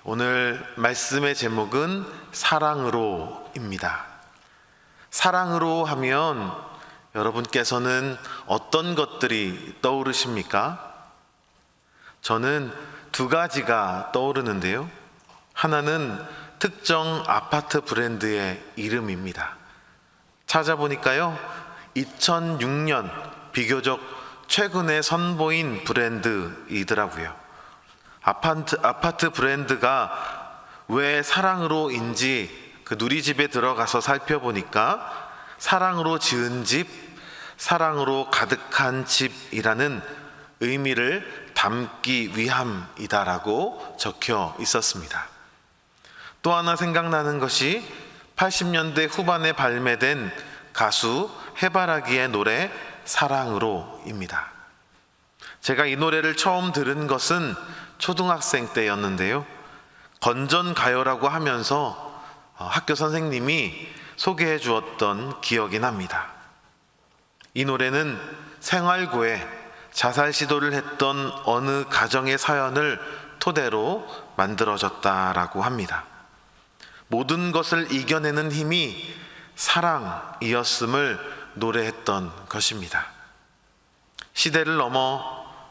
오늘 말씀의 제목은 사랑으로입니다. 사랑으로 하면 여러분께서는 어떤 것들이 떠오르십니까? 저는 두 가지가 떠오르는데요. 하나는 특정 아파트 브랜드의 이름입니다. 찾아보니까요, 2006년 비교적 최근에 선보인 브랜드이더라고요. 아파트 브랜드가 왜 사랑으로인지 그 누리집에 들어가서 살펴보니까 사랑으로 지은 집, 사랑으로 가득한 집이라는 의미를 담기 위함이다라고 적혀 있었습니다. 또 하나 생각나는 것이 80년대 후반에 발매된 가수 해바라기의 노래 사랑으로입니다. 제가 이 노래를 처음 들은 것은 초등학생 때였는데요. 건전가요라고 하면서 학교 선생님이 소개해 주었던 기억이 납니다. 이 노래는 생활고에 자살 시도를 했던 어느 가정의 사연을 토대로 만들어졌다라고 합니다. 모든 것을 이겨내는 힘이 사랑이었음을 노래했던 것입니다. 시대를 넘어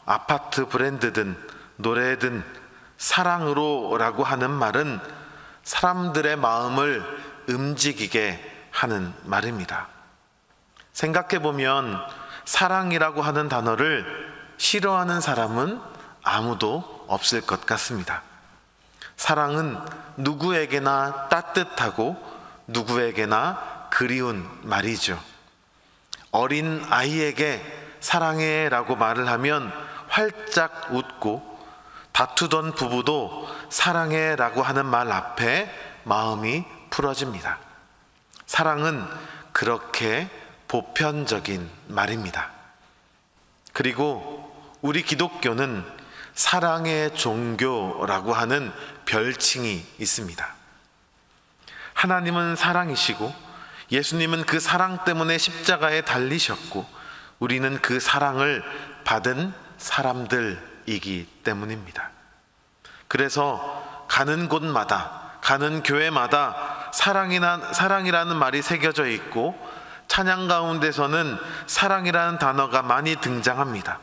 아파트 브랜드든 노래든 사랑으로라고 하는 말은 사람들의 마음을 움직이게 하는 말입니다. 생각해보면 사랑이라고 하는 단어를 싫어하는 사람은 아무도 없을 것 같습니다. 사랑은 누구에게나 따뜻하고 누구에게나 그리운 말이죠. 어린 아이에게 사랑해 라고 말을 하면 활짝 웃고 다투던 부부도 사랑해 라고 하는 말 앞에 마음이 풀어집니다. 사랑은 그렇게 보편적인 말입니다. 그리고 우리 기독교는 사랑의 종교라고 하는 별칭이 있습니다. 하나님은 사랑이시고 예수님은 그 사랑 때문에 십자가에 달리셨고 우리는 그 사랑을 받은 사람들이기 때문입니다. 그래서 가는 곳마다, 가는 교회마다 사랑이라는 말이 새겨져 있고 찬양 가운데서는 사랑이라는 단어가 많이 등장합니다.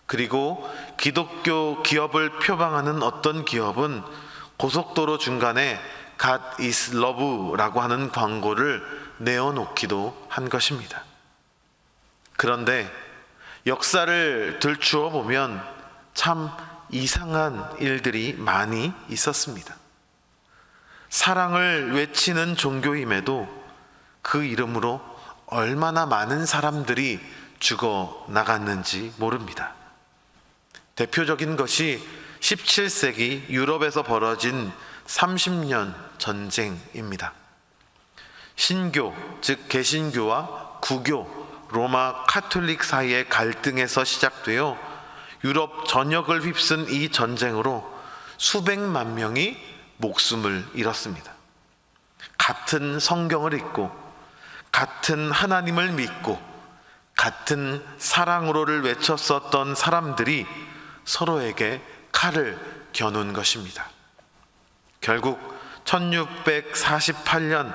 그리고 기독교 기업을 표방하는 어떤 기업은 고속도로 중간에 God is love라고 하는 광고를 내어놓기도 한 것입니다. 그런데 역사를 들추어 보면 참 이상한 일들이 많이 있었습니다. 사랑을 외치는 종교임에도 그 이름으로 얼마나 많은 사람들이 죽어 나갔는지 모릅니다. 대표적인 것이 17세기 유럽에서 벌어진 30년 전쟁입니다. 신교, 즉 개신교와 구교, 로마 카톨릭 사이의 갈등에서 시작되어 유럽 전역을 휩쓴 이 전쟁으로 수백만 명이 목숨을 잃었습니다. 같은 성경을 읽고 같은 하나님을 믿고 같은 사랑으로를 외쳤었던 사람들이 서로에게 칼을 겨눈 것입니다. 결국 1648년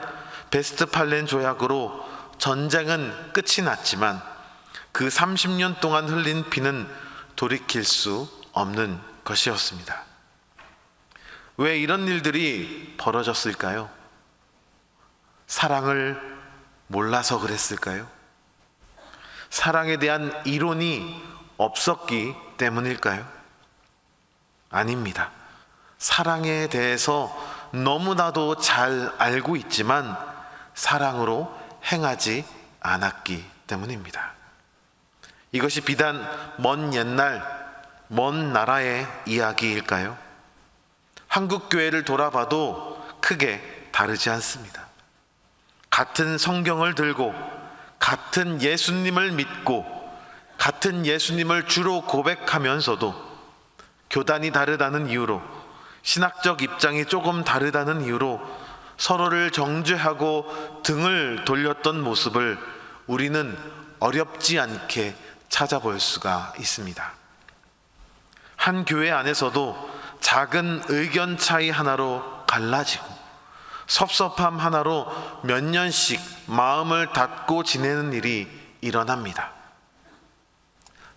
베스트팔렌 조약으로 전쟁은 끝이 났지만 그 30년 동안 흘린 피는 돌이킬 수 없는 것이었습니다. 왜 이런 일들이 벌어졌을까요? 사랑을 몰라서 그랬을까요? 사랑에 대한 이론이 없었기 때문일까요? 아닙니다. 사랑에 대해서 너무나도 잘 알고 있지만 사랑으로 행하지 않았기 때문입니다. 이것이 비단 먼 옛날, 먼 나라의 이야기일까요? 한국 교회를 돌아봐도 크게 다르지 않습니다. 같은 성경을 들고 같은 예수님을 믿고 같은 예수님을 주로 고백하면서도 교단이 다르다는 이유로, 신학적 입장이 조금 다르다는 이유로 서로를 정죄하고 등을 돌렸던 모습을 우리는 어렵지 않게 찾아볼 수가 있습니다. 한 교회 안에서도 작은 의견 차이 하나로 갈라지고 섭섭함 하나로 몇 년씩 마음을 닫고 지내는 일이 일어납니다.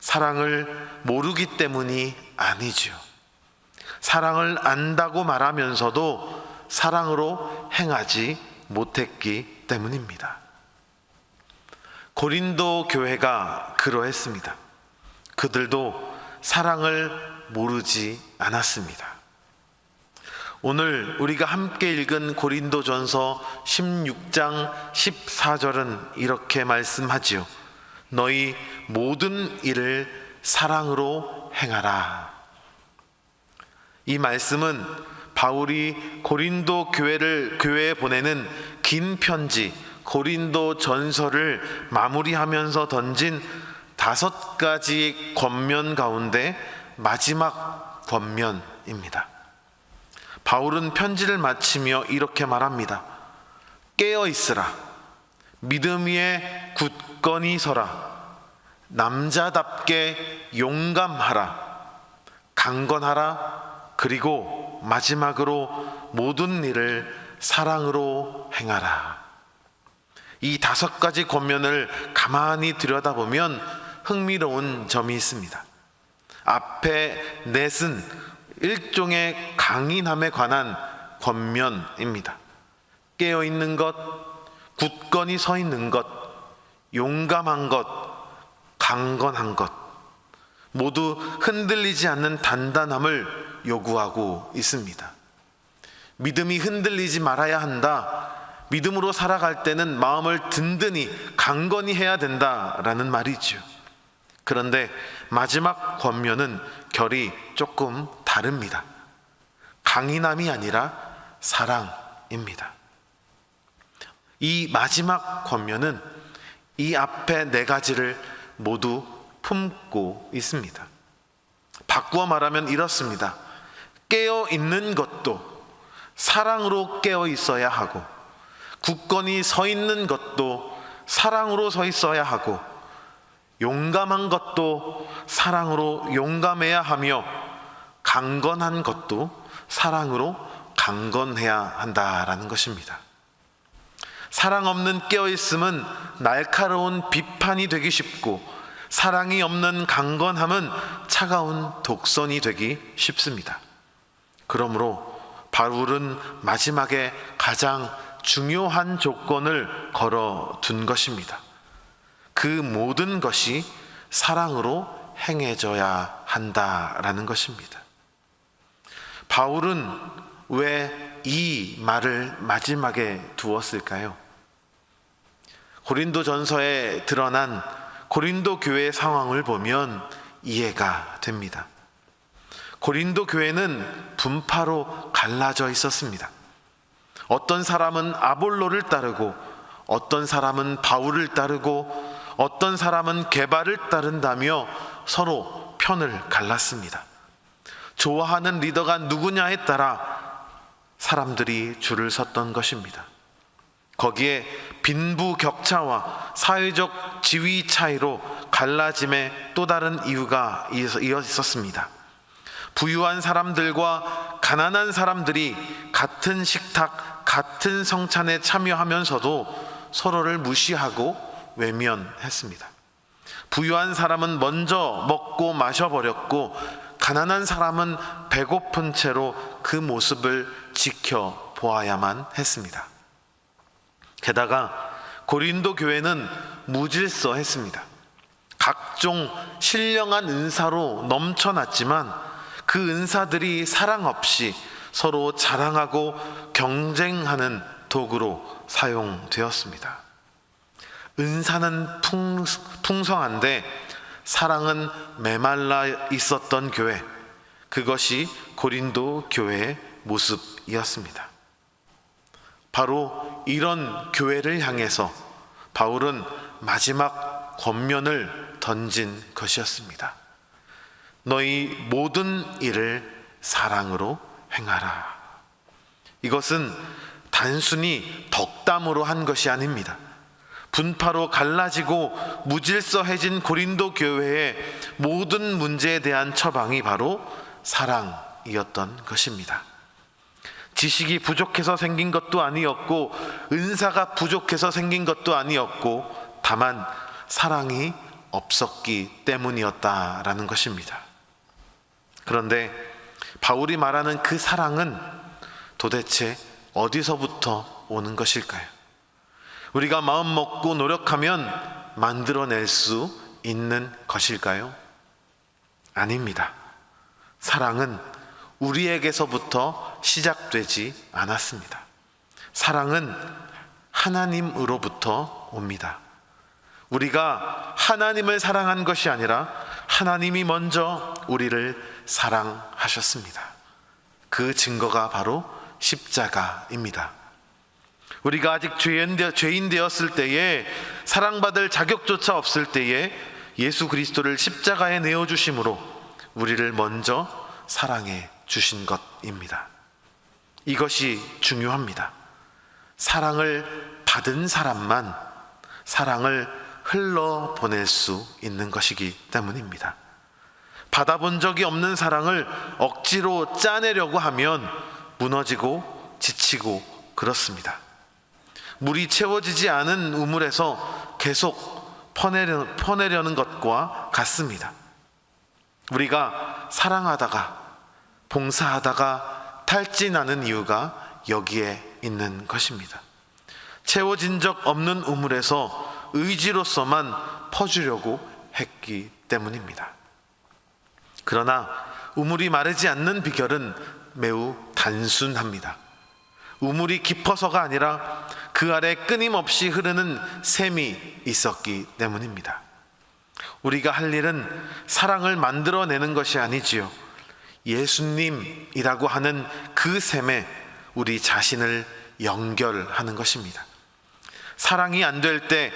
사랑을 모르기 때문이 아니죠. 사랑을 안다고 말하면서도 사랑으로 행하지 못했기 때문입니다. 고린도 교회가 그러했습니다. 그들도 사랑을 모르지 않았습니다. 오늘 우리가 함께 읽은 고린도전서 16장 14절은 이렇게 말씀하지요. 너희 모든 일을 사랑으로 행하라. 이 말씀은 바울이 고린도 교회에 보내는 긴 편지 고린도 전서를 마무리하면서 던진 5가지 권면 가운데 마지막 권면입니다. 바울은 편지를 마치며 이렇게 말합니다. 깨어 있으라. 믿음 위에 굳건히 서라. 남자답게 용감하라. 강건하라. 그리고 마지막으로 모든 일을 사랑으로 행하라. 이 5가지 권면을 가만히 들여다보면 흥미로운 점이 있습니다. 앞에 넷은 일종의 강인함에 관한 권면입니다. 깨어있는 것, 굳건히 서 있는 것, 용감한 것, 강건한 것, 모두 흔들리지 않는 단단함을 요구하고 있습니다. 믿음이 흔들리지 말아야 한다. 믿음으로 살아갈 때는 마음을 든든히 강건히 해야 된다라는 말이죠. 그런데 마지막 권면은 결이 조금 다릅니다. 강인함이 아니라 사랑입니다. 이 마지막 권면은 이 앞에 4가지를 모두 품고 있습니다. 바꾸어 말하면 이렇습니다. 깨어 있는 것도 사랑으로 깨어 있어야 하고, 굳건히 서 있는 것도 사랑으로 서 있어야 하고, 용감한 것도 사랑으로 용감해야 하며, 강건한 것도 사랑으로 강건해야 한다라는 것입니다. 사랑 없는 깨어있음은 날카로운 비판이 되기 쉽고, 사랑이 없는 강건함은 차가운 독선이 되기 쉽습니다. 그러므로 바울은 마지막에 가장 중요한 조건을 걸어둔 것입니다. 그 모든 것이 사랑으로 행해져야 한다라는 것입니다. 바울은 왜 이 말을 마지막에 두었을까요? 고린도전서에 드러난 고린도 교회의 상황을 보면 이해가 됩니다. 고린도 교회는 분파로 갈라져 있었습니다. 어떤 사람은 아볼로를 따르고, 어떤 사람은 바울을 따르고, 어떤 사람은 게바를 따른다며 서로 편을 갈랐습니다. 좋아하는 리더가 누구냐에 따라 사람들이 줄을 섰던 것입니다. 거기에 빈부격차와 사회적 지위 차이로 갈라짐의 또 다른 이유가 이어 있었습니다. 부유한 사람들과 가난한 사람들이 같은 식탁, 같은 성찬에 참여하면서도 서로를 무시하고 외면했습니다. 부유한 사람은 먼저 먹고 마셔버렸고, 가난한 사람은 배고픈 채로 그 모습을 지켜보아야만 했습니다. 게다가 고린도 교회는 무질서했습니다. 각종 신령한 은사로 넘쳐났지만 그 은사들이 사랑 없이 서로 자랑하고 경쟁하는 도구로 사용되었습니다. 은사는 풍성한데 사랑은 메말라 있었던 교회, 그것이 고린도 교회의 모습이었습니다. 바로 이런 교회를 향해서 바울은 마지막 권면을 던진 것이었습니다. 너희 모든 일을 사랑으로 행하라. 이것은 단순히 덕담으로 한 것이 아닙니다. 분파로 갈라지고 무질서해진 고린도 교회의 모든 문제에 대한 처방이 바로 사랑입니다. 사랑이었던 것입니다. 지식이 부족해서 생긴 것도 아니었고 은사가 부족해서 생긴 것도 아니었고 다만 사랑이 없었기 때문이었다라는 것입니다. 그런데 바울이 말하는 그 사랑은 도대체 어디서부터 오는 것일까요? 우리가 마음 먹고 노력하면 만들어낼 수 있는 것일까요? 아닙니다. 사랑은 우리에게서부터 시작되지 않았습니다. 사랑은 하나님으로부터 옵니다. 우리가 하나님을 사랑한 것이 아니라 하나님이 먼저 우리를 사랑하셨습니다. 그 증거가 바로 십자가입니다. 우리가 아직 죄인 되었을 때에, 사랑받을 자격조차 없을 때에 예수 그리스도를 십자가에 내어주심으로 우리를 먼저 사랑해 주신 것입니다. 이것이 중요합니다. 사랑을 받은 사람만 사랑을 흘러보낼 수 있는 것이기 때문입니다. 받아본 적이 없는 사랑을 억지로 짜내려고 하면 무너지고 지치고 그렇습니다. 물이 채워지지 않은 우물에서 계속 퍼내려는 것과 같습니다. 우리가 사랑하다가 봉사하다가 탈진하는 이유가 여기에 있는 것입니다. 채워진 적 없는 우물에서 의지로서만 퍼주려고 했기 때문입니다. 그러나 우물이 마르지 않는 비결은 매우 단순합니다. 우물이 깊어서가 아니라 그 아래 끊임없이 흐르는 샘이 있었기 때문입니다. 우리가 할 일은 사랑을 만들어내는 것이 아니지요. 예수님이라고 하는 그 샘에 우리 자신을 연결하는 것입니다. 사랑이 안 될 때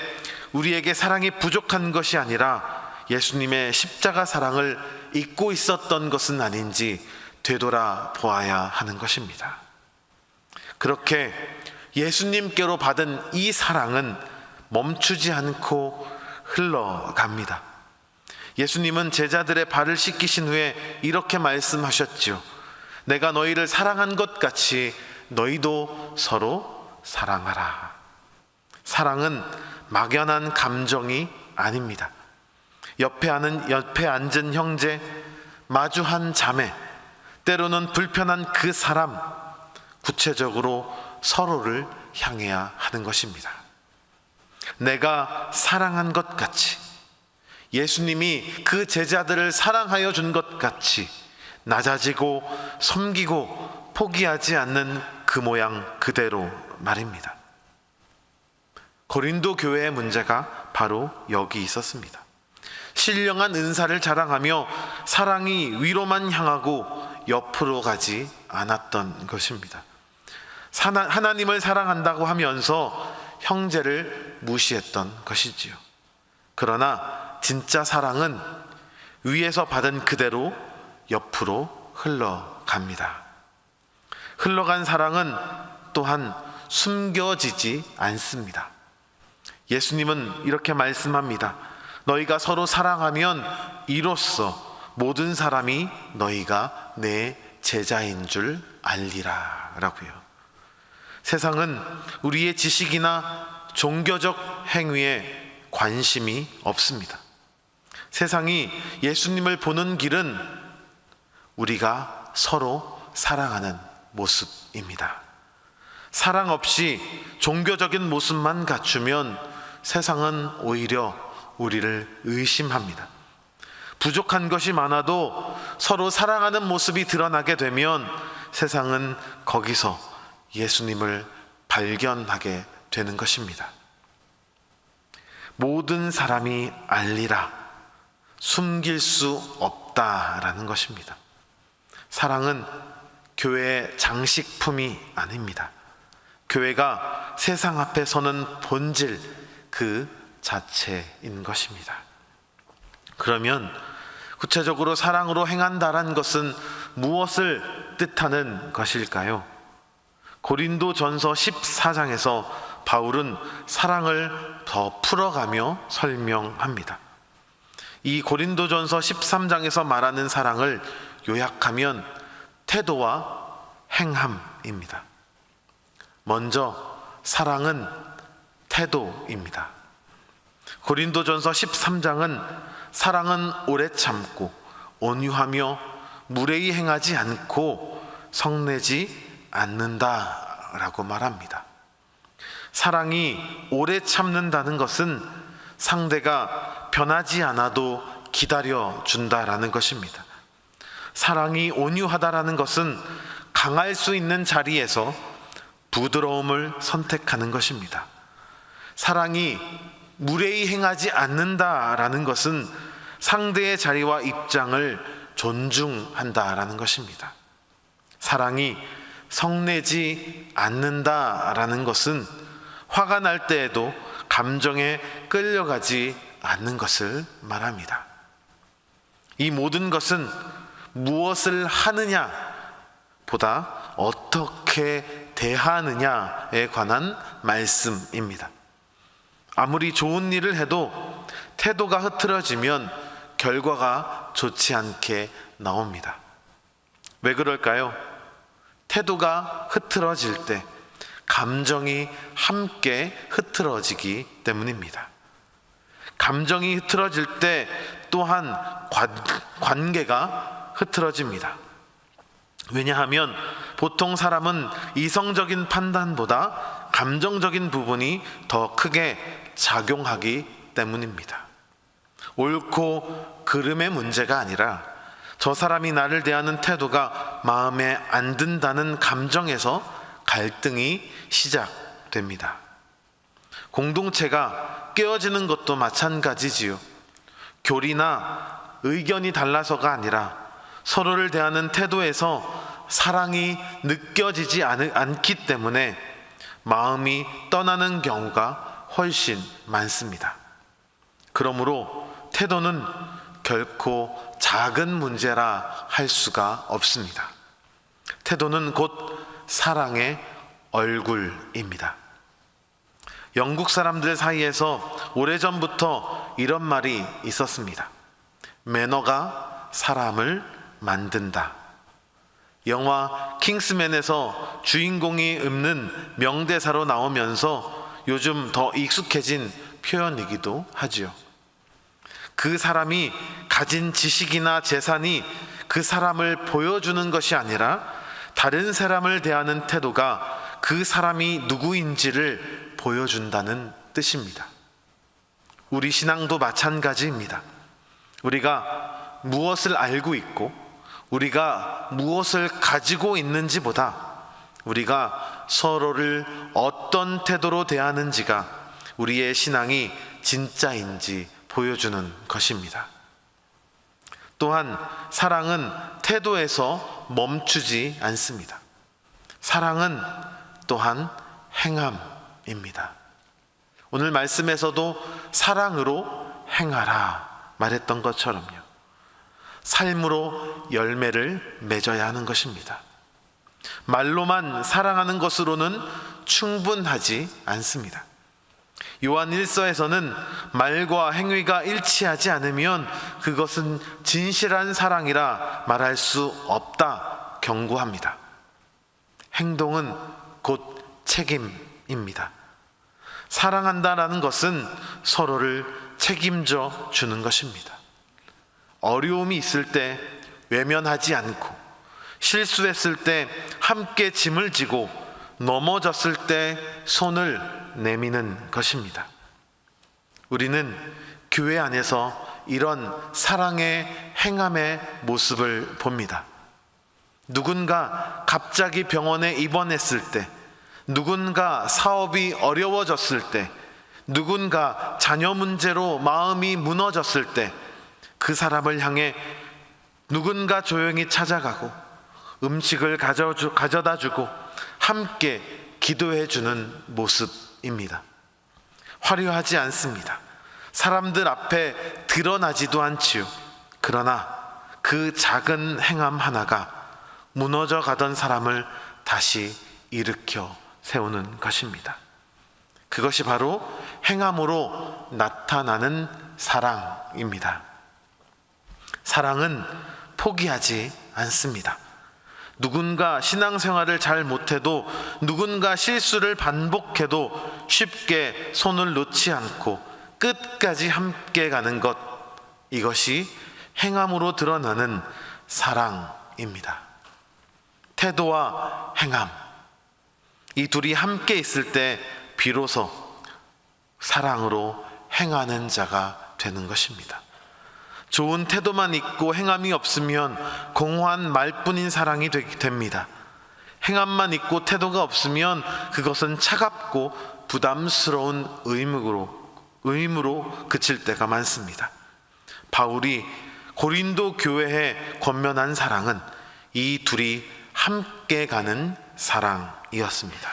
우리에게 사랑이 부족한 것이 아니라 예수님의 십자가 사랑을 잊고 있었던 것은 아닌지 되돌아보아야 하는 것입니다. 그렇게 예수님께로 받은 이 사랑은 멈추지 않고 흘러갑니다. 예수님은 제자들의 발을 씻기신 후에 이렇게 말씀하셨죠. 내가 너희를 사랑한 것 같이 너희도 서로 사랑하라. 사랑은 막연한 감정이 아닙니다. 옆에 앉은 형제, 마주한 자매, 때로는 불편한 그 사람, 구체적으로 서로를 향해야 하는 것입니다. 내가 사랑한 것 같이, 예수님이 그 제자들을 사랑하여 준 것 같이 낮아지고 섬기고 포기하지 않는 그 모양 그대로 말입니다. 고린도 교회의 문제가 바로 여기 있었습니다. 신령한 은사를 자랑하며 사랑이 위로만 향하고 옆으로 가지 않았던 것입니다. 하나님을 사랑한다고 하면서 형제를 무시했던 것이지요. 그러나 진짜 사랑은 위에서 받은 그대로 옆으로 흘러갑니다. 흘러간 사랑은 또한 숨겨지지 않습니다. 예수님은 이렇게 말씀합니다. 너희가 서로 사랑하면 이로써 모든 사람이 너희가 내 제자인 줄 알리라 라고요. 세상은 우리의 지식이나 종교적 행위에 관심이 없습니다. 세상이 예수님을 보는 길은 우리가 서로 사랑하는 모습입니다. 사랑 없이 종교적인 모습만 갖추면 세상은 오히려 우리를 의심합니다. 부족한 것이 많아도 서로 사랑하는 모습이 드러나게 되면 세상은 거기서 예수님을 발견하게 되는 것입니다. 모든 사람이 알리라, 숨길 수 없다라는 것입니다. 사랑은 교회의 장식품이 아닙니다. 교회가 세상 앞에 서는 본질 그 자체인 것입니다. 그러면 구체적으로 사랑으로 행한다란 것은 무엇을 뜻하는 것일까요? 고린도전서 14장에서 바울은 사랑을 더 풀어가며 설명합니다. 이 고린도전서 13장에서 말하는 사랑을 요약하면 태도와 행함입니다. 먼저 사랑은 태도입니다. 고린도전서 13장은 사랑은 오래 참고 온유하며 무례히 행하지 않고 성내지 않는다라고 말합니다. 사랑이 오래 참는다는 것은 상대가 변하지 않아도 기다려준다라는 것입니다. 사랑이 온유하다라는 것은 강할 수 있는 자리에서 부드러움을 선택하는 것입니다. 사랑이 무례히 행하지 않는다라는 것은 상대의 자리와 입장을 존중한다라는 것입니다. 사랑이 성내지 않는다라는 것은 화가 날 때에도 감정에 끌려가지 않는 것을 말합니다. 이 모든 것은 무엇을 하느냐 보다 어떻게 대하느냐에 관한 말씀입니다. 아무리 좋은 일을 해도 태도가 흐트러지면 결과가 좋지 않게 나옵니다. 왜 그럴까요? 태도가 흐트러질 때 감정이 함께 흐트러지기 때문입니다. 감정이 흐트러질 때 또한 관계가 흐트러집니다. 왜냐하면 보통 사람은 이성적인 판단보다 감정적인 부분이 더 크게 작용하기 때문입니다. 옳고 그름의 문제가 아니라 저 사람이 나를 대하는 태도가 마음에 안 든다는 감정에서 갈등이 시작됩니다. 공동체가 깨어지는 것도 마찬가지지요. 교리나 의견이 달라서가 아니라 서로를 대하는 태도에서 사랑이 느껴지지 않기 때문에 마음이 떠나는 경우가 훨씬 많습니다. 그러므로 태도는 결코 작은 문제라 할 수가 없습니다. 태도는 곧 사랑의 얼굴입니다. 영국 사람들 사이에서 오래전부터 이런 말이 있었습니다. 매너가 사람을 만든다. 영화 킹스맨에서 주인공이 읊는 명대사로 나오면서 요즘 더 익숙해진 표현이기도 하지요. 그 사람이 가진 지식이나 재산이 그 사람을 보여주는 것이 아니라 다른 사람을 대하는 태도가 그 사람이 누구인지를 보여준다는 뜻입니다. 우리 신앙도 마찬가지입니다. 우리가 무엇을 알고 있고 우리가 무엇을 가지고 있는지보다 우리가 서로를 어떤 태도로 대하는지가 우리의 신앙이 진짜인지 보여주는 것입니다. 또한 사랑은 태도에서 멈추지 않습니다. 사랑은 또한 행함입니다. 오늘 말씀에서도 사랑으로 행하라 말했던 것처럼요. 삶으로 열매를 맺어야 하는 것입니다. 말로만 사랑하는 것으로는 충분하지 않습니다. 요한 1서에서는 말과 행위가 일치하지 않으면 그것은 진실한 사랑이라 말할 수 없다 경고합니다. 행동은 곧 책임입니다. 사랑한다라는 것은 서로를 책임져 주는 것입니다. 어려움이 있을 때 외면하지 않고 실수했을 때 함께 짐을 지고 넘어졌을 때 손을 내미는 것입니다. 우리는 교회 안에서 이런 사랑의 행함의 모습을 봅니다. 누군가 갑자기 병원에 입원했을 때, 누군가 사업이 어려워졌을 때, 누군가 자녀 문제로 마음이 무너졌을 때 그 사람을 향해 누군가 조용히 찾아가고 음식을 가져다 주고 함께 기도해 주는 모습입니다. 화려하지 않습니다. 사람들 앞에 드러나지도 않지요. 그러나 그 작은 행함 하나가 무너져 가던 사람을 다시 일으켜 세우는 것입니다. 그것이 바로 행함으로 나타나는 사랑입니다. 사랑은 포기하지 않습니다. 누군가 신앙생활을 잘 못해도, 누군가 실수를 반복해도 쉽게 손을 놓지 않고 끝까지 함께 가는 것, 이것이 행함으로 드러나는 사랑입니다. 태도와 행함, 이 둘이 함께 있을 때 비로소 사랑으로 행하는 자가 되는 것입니다. 좋은 태도만 있고 행함이 없으면 공허한 말뿐인 사랑이 됩니다. 행함만 있고 태도가 없으면 그것은 차갑고 부담스러운 의무로 그칠 때가 많습니다. 바울이 고린도 교회에 권면한 사랑은 이 둘이 함께 가는 사랑이었습니다.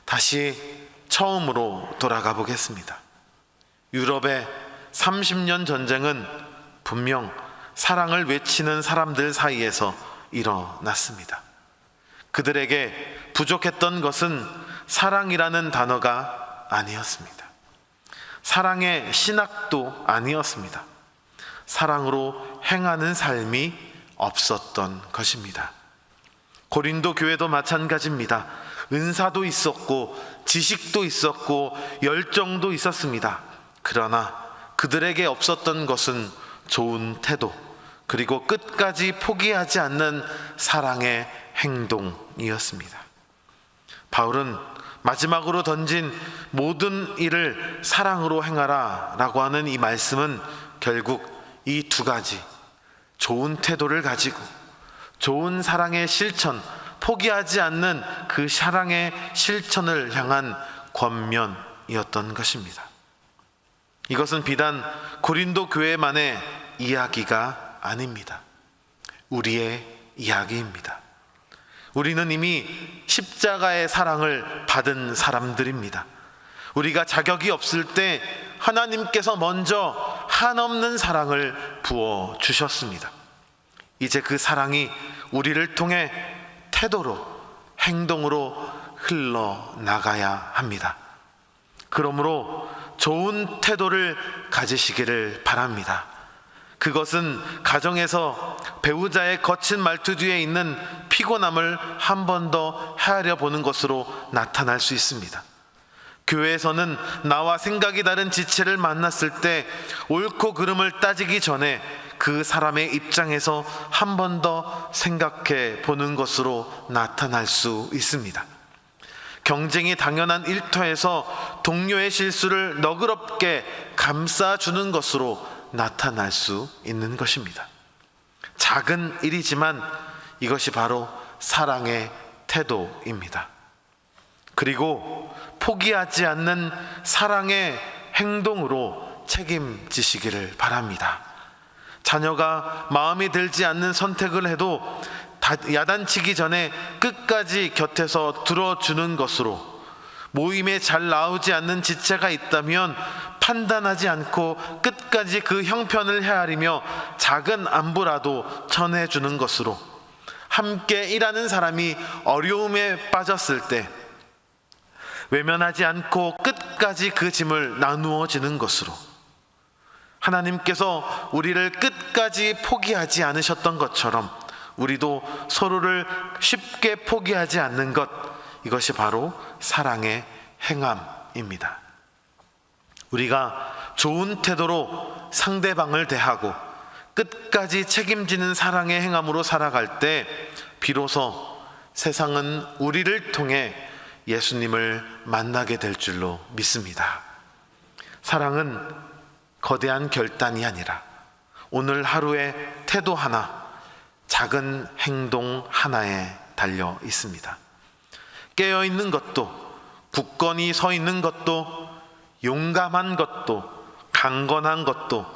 다시 처음으로 돌아가 보겠습니다. 유럽의 30년 전쟁은 분명 사랑을 외치는 사람들 사이에서 일어났습니다. 그들에게 부족했던 것은 사랑이라는 단어가 아니었습니다. 사랑의 신학도 아니었습니다. 사랑으로 행하는 삶이 없었던 것입니다. 고린도 교회도 마찬가지입니다. 은사도 있었고 지식도 있었고 열정도 있었습니다. 그러나 그들에게 없었던 것은 좋은 태도, 그리고 끝까지 포기하지 않는 사랑의 행동이었습니다. 바울은 마지막으로 던진 모든 일을 사랑으로 행하라 라고 하는 이 말씀은 결국 이 두 가지, 좋은 태도를 가지고 좋은 사랑의 실천, 포기하지 않는 그 사랑의 실천을 향한 권면이었던 것입니다. 이것은 비단 고린도 교회만의 이야기가 아닙니다. 우리의 이야기입니다. 우리는 이미 십자가의 사랑을 받은 사람들입니다. 우리가 자격이 없을 때 하나님께서 먼저 한없는 사랑을 부어 주셨습니다. 이제 그 사랑이 우리를 통해 태도로, 행동으로 흘러나가야 합니다. 그러므로 좋은 태도를 가지시기를 바랍니다. 그것은 가정에서 배우자의 거친 말투 뒤에 있는 피곤함을 한 번 더 헤아려 보는 것으로 나타날 수 있습니다. 교회에서는 나와 생각이 다른 지체를 만났을 때 옳고 그름을 따지기 전에 그 사람의 입장에서 한 번 더 생각해 보는 것으로 나타날 수 있습니다. 경쟁이 당연한 일터에서 동료의 실수를 너그럽게 감싸주는 것으로 나타날 수 있는 것입니다. 작은 일이지만 이것이 바로 사랑의 태도입니다. 그리고 포기하지 않는 사랑의 행동으로 책임지시기를 바랍니다. 자녀가 마음에 들지 않는 선택을 해도 야단치기 전에 끝까지 곁에서 들어주는 것으로, 모임에 잘 나오지 않는 지체가 있다면 판단하지 않고 끝까지 그 형편을 헤아리며 작은 안부라도 전해주는 것으로, 함께 일하는 사람이 어려움에 빠졌을 때 외면하지 않고 끝까지 그 짐을 나누어 지는 것으로, 하나님께서 우리를 끝까지 포기하지 않으셨던 것처럼 우리도 서로를 쉽게 포기하지 않는 것, 이것이 바로 사랑의 행함입니다. 우리가 좋은 태도로 상대방을 대하고 끝까지 책임지는 사랑의 행함으로 살아갈 때 비로소 세상은 우리를 통해 예수님을 만나게 될 줄로 믿습니다. 사랑은 거대한 결단이 아니라 오늘 하루의 태도 하나, 작은 행동 하나에 달려 있습니다. 깨어 있는 것도, 굳건히 서 있는 것도, 용감한 것도, 강건한 것도,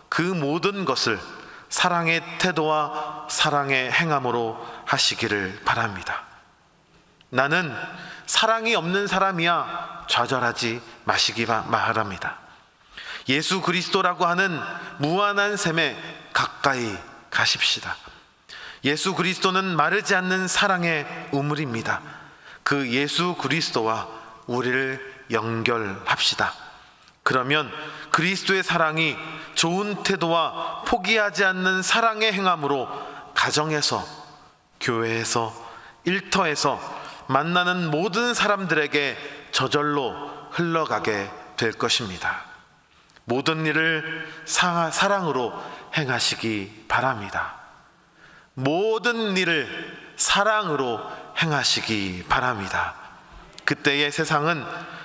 그 모든 것을 사랑의 태도와 사랑의 행함으로 하시기를 바랍니다. 나는 사랑이 없는 사람이야, 좌절하지 마시기 바랍니다. 예수 그리스도라고 하는 무한한 샘에 가까이 가십시다. 예수 그리스도는 마르지 않는 사랑의 우물입니다. 그 예수 그리스도와 우리를 연결합시다. 그러면 그리스도의 사랑이 좋은 태도와 포기하지 않는 사랑의 행함으로 가정에서, 교회에서, 일터에서 만나는 모든 사람들에게 저절로 흘러가게 될 것입니다. 모든 일을 사랑으로 행하시기 바랍니다. 모든 일을 사랑으로 행하시기 바랍니다. 그때의 세상은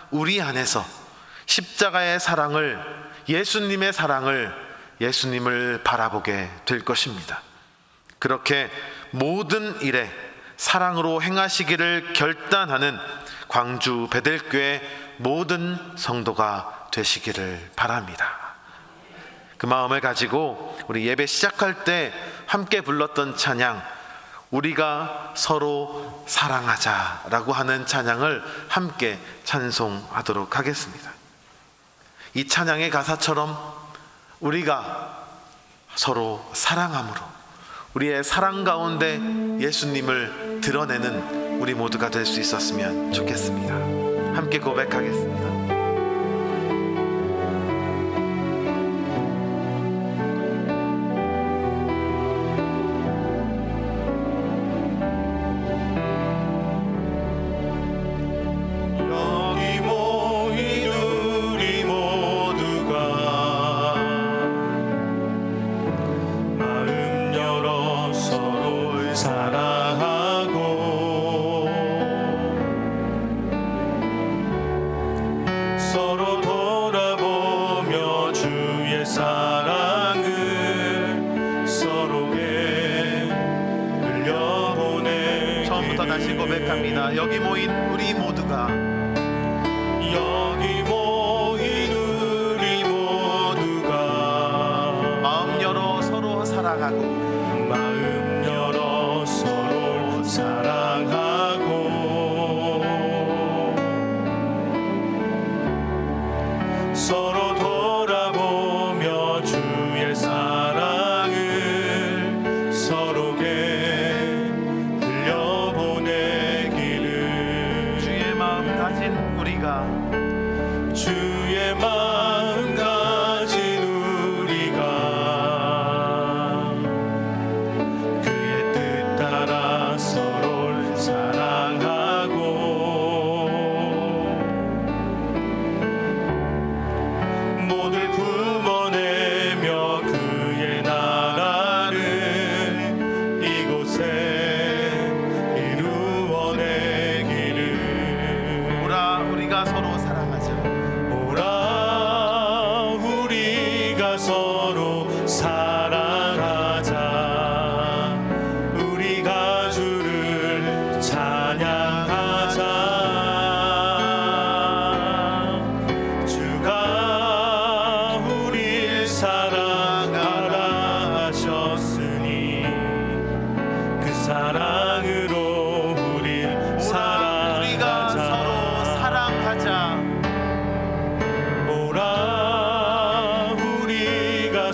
우리 안에서 십자가의 사랑을, 예수님의 사랑을, 예수님을 바라보게 될 것입니다. 그렇게 모든 일에 사랑으로 행하시기를 결단하는 광주 베델교회 모든 성도가 되시기를 바랍니다. 그 마음을 가지고 우리 예배 시작할 때 함께 불렀던 찬양, 우리가 서로 사랑하자라고 하는 찬양을 함께 찬송하도록 하겠습니다. 이 찬양의 가사처럼 우리가 서로 사랑함으로 우리의 사랑 가운데 예수님을 드러내는 우리 모두가 될 수 있었으면 좋겠습니다. 함께 고백하겠습니다. 다시 고백합니다. 여기 모인 우리 모두가, 여기 모인 우리 모두가 마음 열어 서로 사랑하고, 마음 열어 서로 사랑하고 서로 돌아보며 주의 사랑을 서로게 주의 마음 가진 우리가 그의 뜻 따라 서로를 사랑하고 모두 품어내며 그의 나라를 이곳에 이루어내기를. 오라 우리가 서로 사랑하자. 서로 사랑하자. 우리가 주를 찬양하자. 주가 우릴 사랑하라 하셨으니 그 사랑으로 우릴 사랑하자. 우리가 서로 사랑하자.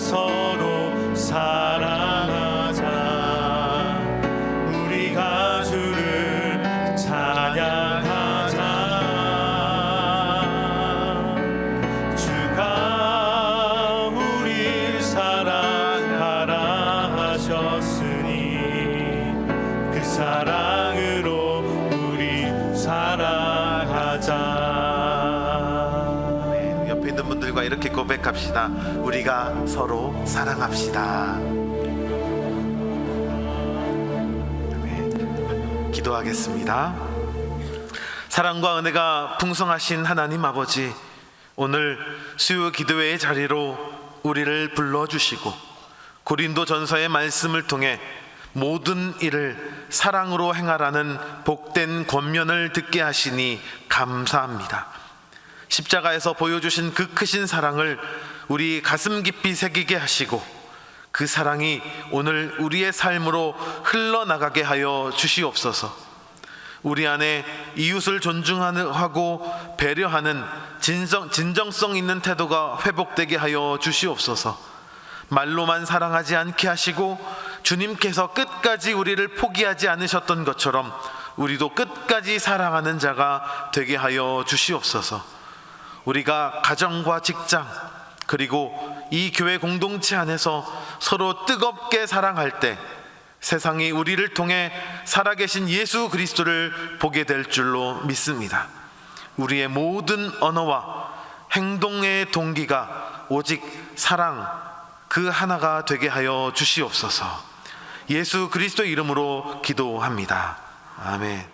서로 사랑하자. 우리가 주를 찬양하자. 주가 우릴 사랑하라 하셨으니 그 사랑으로 우리 사랑하자. 옆에 있는 분들과 이렇게 고백합시다. 우리가 서로 사랑합시다. 아멘. 기도하겠습니다. 사랑과 은혜가 풍성하신 하나님 아버지, 오늘 수요 기도회의 자리로 우리를 불러주시고 고린도 전서의 말씀을 통해 모든 일을 사랑으로 행하라는 복된 권면을 듣게 하시니 감사합니다. 십자가에서 보여주신 그 크신 사랑을 우리 가슴 깊이 새기게 하시고 그 사랑이 오늘 우리의 삶으로 흘러나가게 하여 주시옵소서. 우리 안에 이웃을 존중하고 배려하는 진정성 있는 태도가 회복되게 하여 주시옵소서. 말로만 사랑하지 않게 하시고 주님께서 끝까지 우리를 포기하지 않으셨던 것처럼 우리도 끝까지 사랑하는 자가 되게 하여 주시옵소서. 우리가 가정과 직장 그리고 이 교회 공동체 안에서 서로 뜨겁게 사랑할 때 세상이 우리를 통해 살아계신 예수 그리스도를 보게 될 줄로 믿습니다. 우리의 모든 언어와 행동의 동기가 오직 사랑 그 하나가 되게 하여 주시옵소서. 예수 그리스도 이름으로 기도합니다. 아멘.